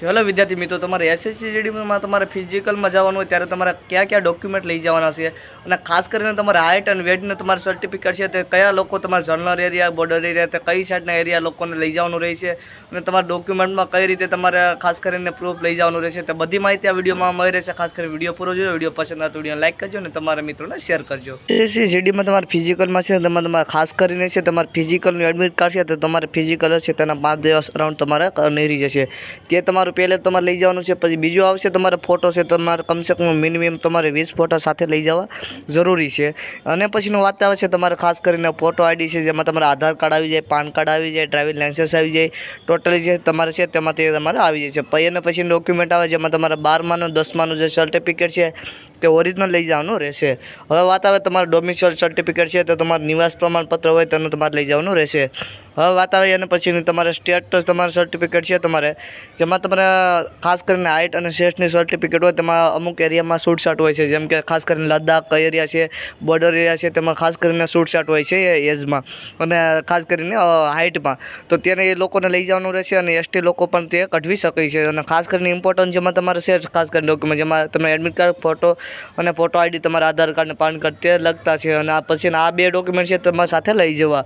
Hello વિદ્યાર્થી મિત્રો, તમારે એસએસસી જીડીમાં તમારે ફિઝિકલમાં જવાનું હોય ત્યારે તમારે કયા ડોક્યુમેન્ટ લઈ જવાના છે અને ખાસ કરીને તમારે હાઇટ અને વેટનું તમારું સર્ટિફિકેટ છે તે કયા લોકો તમારા જનરલ એરિયા, બોર્ડર એરિયા, તે કઈ સાઈડના એરિયા લોકોને લઈ જવાનું રહેશે અને તમારા ડોક્યુમેન્ટમાં કઈ રીતે તમારે ખાસ કરીને પ્રૂફ લઈ જવાનું રહેશે તે બધી માહિતી આ વિડીયોમાં મળી રહેશે. ખાસ કરીને વિડીયો પૂરો જોયો. વિડીયો પસંદ આવે તો વિડીયો લાઈક કરજો અને તમારા મિત્રોને શેર કરજો. એસએસસી જીડીમાં તમારે ફિઝિકલમાં છે તમારે ખાસ કરીને છે તમારે ફિઝિકલનું એડમિટ કાર્ડ છે તો તમારે ફિઝિકલ છે તેના 5 દિવસ અરાઉન્ડ તમારે નીકળી જશે. તે તમારું પહેલે તમારે લઈ જવાનું છે. પછી બીજું આવશે તમારે ફોટો છે, તમારે કમસે કમ મિનિમમ તમારે 20 ફોટા સાથે લઈ જવા જરૂરી છે. અને પછીનું વાત આવે છે તમારે ખાસ કરીને ફોટો આઈડી છે જેમાં તમારે આધાર કાર્ડ આવી જાય, પાન કાર્ડ આવી જાય, ડ્રાઇવિંગ લાઇસન્સ આવી જાય, ટોટલી જે તમારે છે તેમાં તે તમારે આવી જાય છે. પછી અને પછી ડોક્યુમેન્ટ આવે જેમાં તમારે 12માનું 10માનું જે સર્ટિફિકેટ છે તે ઓરિજિનલ લઈ જવાનું રહેશે. હવે વાત આવે તમારે ડોમિસાઇલ સર્ટિફિકેટ છે તો તમારે નિવાસ પ્રમાણપત્ર હોય તેનું તમારે લઈ જવાનું રહેશે. હવે વાત આવે અને પછીની તમારે સ્ટેટ તમારું સર્ટિફિકેટ છે તમારે જેમાં તમારે ખાસ કરીને હાઇટ અને ચેસ્ટની સર્ટિફિકેટ હોય તેમાં અમુક એરિયામાં છૂટછાટ હોય છે, જેમ કે ખાસ કરીને લદ્દાખ એરિયા છે, બોર્ડર એરિયા છે તેમાં ખાસ કરીને છૂટછાટ હોય છે એજમાં અને ખાસ કરીને હાઇટમાં, તો તેને એ લોકોને લઈ જવાનું રહેશે અને એસટી લોકો પણ તે કઢવી શકે છે. અને ખાસ કરીને ઇમ્પોર્ટન્ટ જેમાં તમારે છે ખાસ કરીને ડોક્યુમેન્ટ જેમાં તમે એડમિટ કાર્ડ, ફોટો અને ફોટો આઈડી, તમારા આધાર કાર્ડ અને પાન કાર્ડ તે લગતા છે અને પછી આ 2 ડોક્યુમેન્ટ છે તમારે સાથે લઈ જવા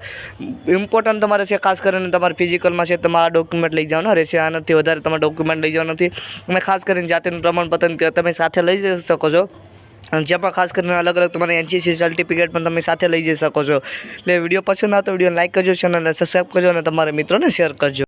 ઇમ્પોર્ટન્ટ તમારે છે. ખાસ કરીને તમારે ફિઝિકલમાં છે તમારે આ ડોક્યુમેન્ટ લઈ જવાના રહેશે. આનાથી વધારે તમારે ડોક્યુમેન્ટ લઈ જવા નથી. અને ખાસ કરીને જાતિનું પ્રમાણપત્ર તમે સાથે લઈ જઈ શકો છો. અને જેમાં ખાસ કરીને અલગ અલગ તમારે એનસીસી સર્ટિફિકેટ પણ તમે સાથે લઈ જઈ શકો છો. એટલે વિડીયો પસંદ આવે તો વિડીયો લાઈક કરજો, ચેનલને સબસ્ક્રાઈબ કરજો અને તમારા મિત્રોને શેર કરજો.